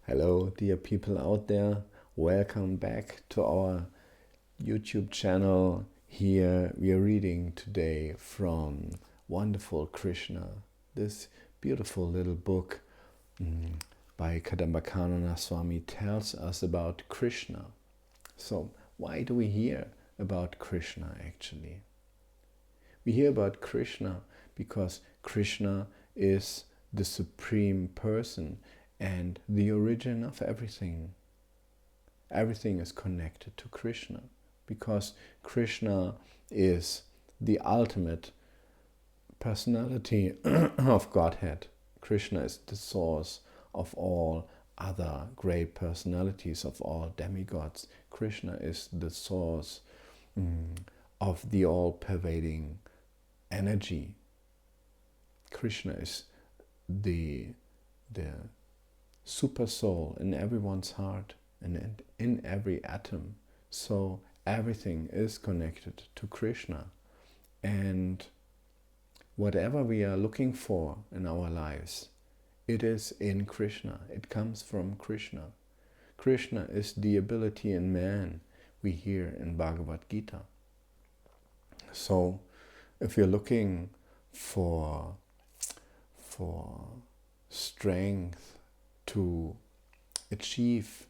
Hello, dear people out there. Welcome back to our YouTube channel. Here we are reading today from wonderful Krishna, this beautiful little book by Kadamba Kanana Swami tells us about Krishna. So why do we hear about Krishna actually? We hear about Krishna because Krishna is the supreme person and the origin of everything. Everything is connected to Krishna because Krishna is the ultimate personality of Godhead. Krishna is the source of all other great personalities, of all demigods. Krishna is the source of the all-pervading energy. Krishna is the super soul in everyone's heart and in every atom. So everything is connected to Krishna. And whatever we are looking for in our lives, it is in Krishna. It comes from Krishna. Krishna is the ability in man we hear in Bhagavad Gita. So if you're looking for strength to achieve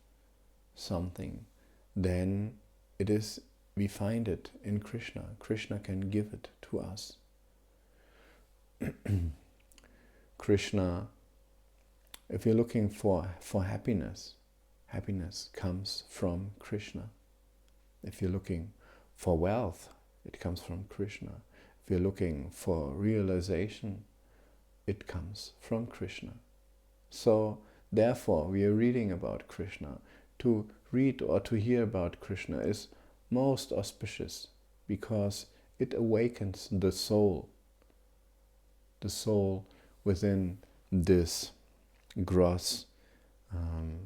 something, then we find it in Krishna. Krishna can give it to us. Krishna, if you're looking for happiness, happiness comes from Krishna. If you're looking for wealth, it comes from Krishna. If you're looking for realization, it comes from Krishna. So therefore, we are reading about Krishna. To read or to hear about Krishna is most auspicious because it awakens the soul within this gross,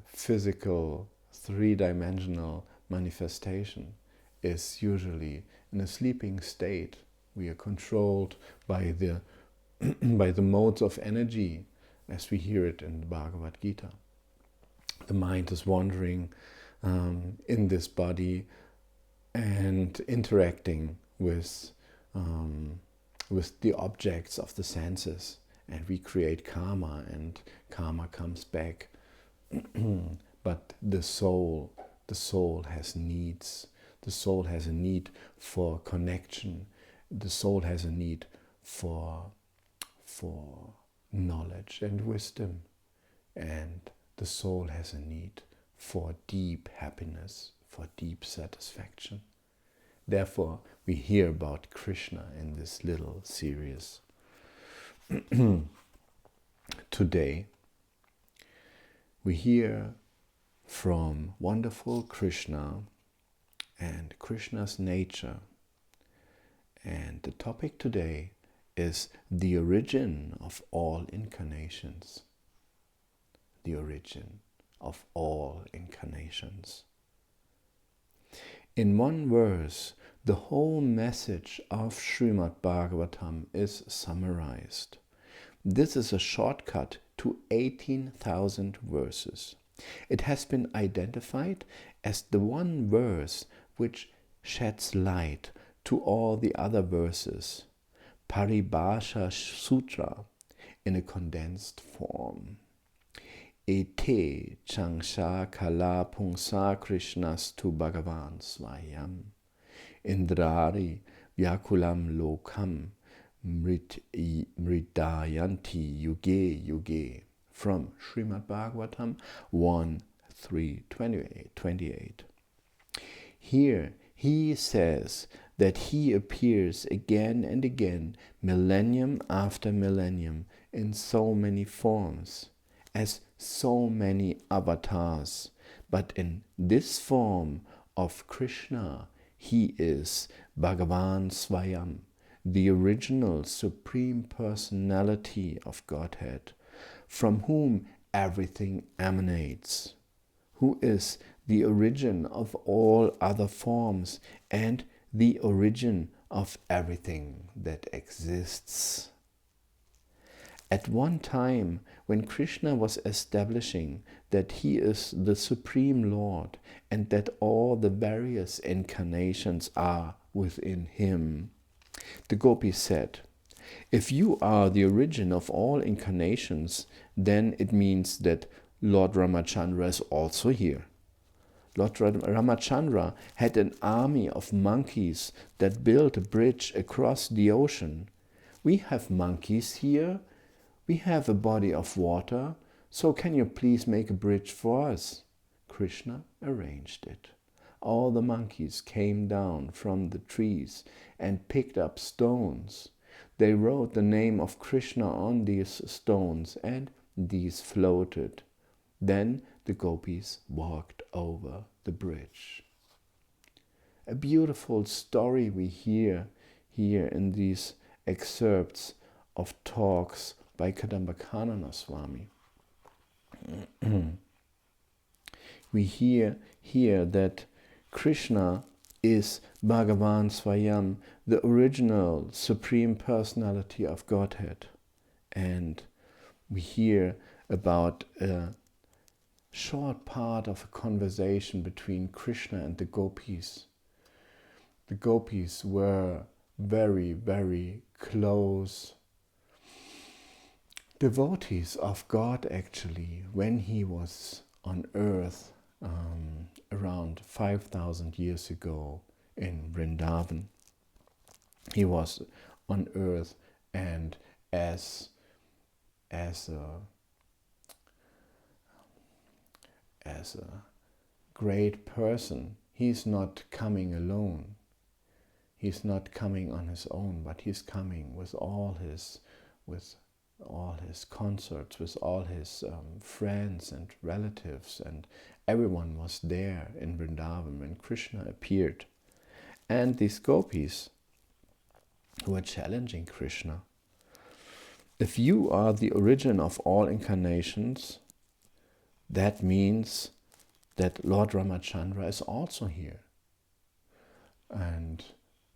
physical, three-dimensional manifestation is usually in a sleeping state. We are controlled by the by the modes of energy, as we hear it in the Bhagavad Gita. The mind is wandering in this body and interacting with the objects of the senses, and we create karma, and karma comes back. But the soul has needs. The soul has a need for connection. The soul has a need for knowledge and wisdom, and the soul has a need for deep happiness, for deep satisfaction. Therefore, we hear about Krishna in this little series. Today, we hear from wonderful Krishna and Krishna's nature. And the topic today is the origin of all incarnations. The origin of all incarnations. In one verse, the whole message of Srimad Bhagavatam is summarized. This is a shortcut to 18,000 verses. It has been identified as the one verse which sheds light to all the other verses, Paribhasha Sutra, in a condensed form. Ete changsha kala pungsa krishnastu bhagavan svayam indrari vyakulam lokam mridayanti yuge yuge. From Srimad Bhagavatam 1:3-28. Here he says that he appears again and again, millennium after millennium, in so many forms, as so many avatars. But in this form of Krishna, he is Bhagavan Swayam, the original Supreme Personality of Godhead, from whom everything emanates, who is the origin of all other forms and the origin of everything that exists. At one time, when Krishna was establishing that he is the Supreme Lord and that all the various incarnations are within him, the gopis said, if you are the origin of all incarnations, then it means that Lord Ramachandra is also here. Lord Ramachandra had an army of monkeys that built a bridge across the ocean. We have monkeys here. We have a body of water. So can you please make a bridge for us? Krishna arranged it. All the monkeys came down from the trees and picked up stones. They wrote the name of Krishna on these stones and these floated. Then the gopis walked over the bridge. A beautiful story we hear here in these excerpts of talks by Kadamba Kanana Swami. We hear here that Krishna is Bhagavan Swayam, the original Supreme Personality of Godhead. And we hear about a short part of a conversation between Krishna and the gopis. The gopis were very, very close devotees of God, actually, when he was on earth around 5,000 years ago in Vrindavan. He was on earth, and as a great person, he's not coming alone. He's not coming on his own, but he's coming with all his consorts, with all his friends and relatives, and everyone was there in Vrindavan when Krishna appeared. And these gopis were challenging Krishna. If you are the origin of all incarnations, that means that Lord Ramachandra is also here. And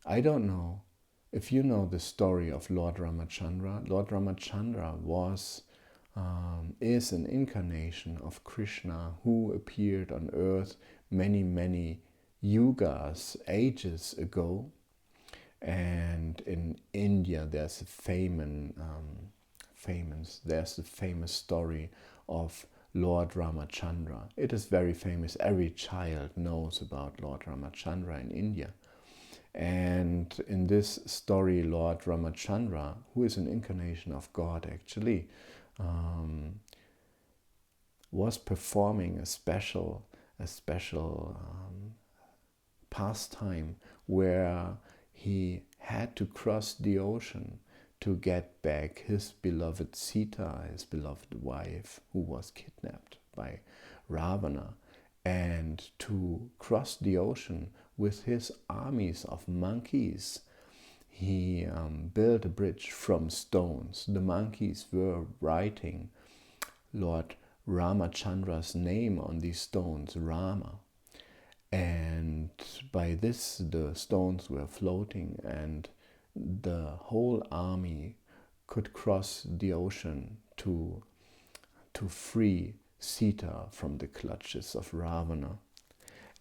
I don't know if you know the story of Lord Ramachandra. Lord Ramachandra is an incarnation of Krishna who appeared on earth many, many yugas, ages ago. And in India there's a famous story of Lord Ramachandra. It is very famous. Every child knows about Lord Ramachandra in India. And in this story, Lord Ramachandra, who is an incarnation of God actually, was performing a special pastime where he had to cross the ocean to get back his beloved Sita, his beloved wife, who was kidnapped by Ravana, and to cross the ocean with his armies of monkeys. He built a bridge from stones. The monkeys were writing Lord Ramachandra's name on these stones, Rama. And by this the stones were floating, and the whole army could cross the ocean to free Sita from the clutches of Ravana.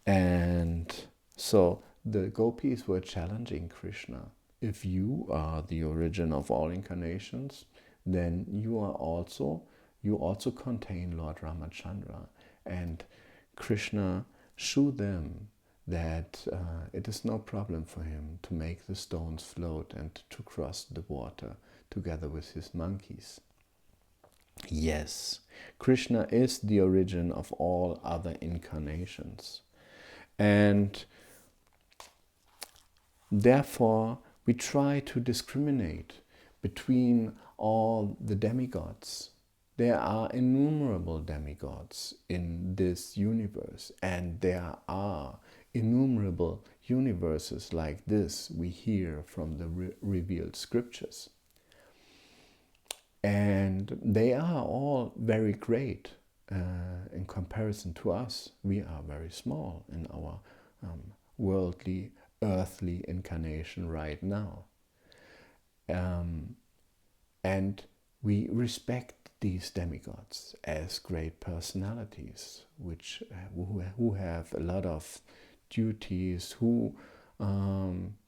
And so the gopis were challenging Krishna. If you are the origin of all incarnations, then you also contain Lord Ramachandra. And Krishna showed them that it is no problem for him to make the stones float and to cross the water together with his monkeys. Yes, Krishna is the origin of all other incarnations. And therefore, we try to discriminate between all the demigods. There are innumerable demigods in this universe, and there are innumerable universes like this we hear from the revealed scriptures. And they are all very great in comparison to us. We are very small in our worldly, earthly incarnation right now. And We respect these demigods as great personalities, who have a lot of duties, who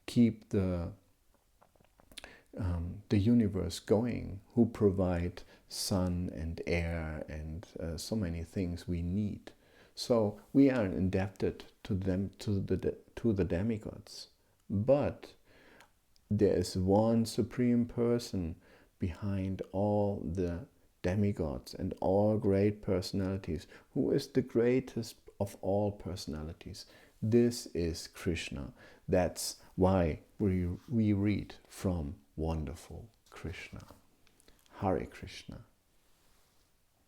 keep the universe going, who provide sun and air and so many things we need. So we are indebted to them, to the demigods. But there is one supreme person behind all the demigods and all great personalities, who is the greatest of all personalities. This is Krishna. That's why we read from wonderful Krishna. Hare Krishna.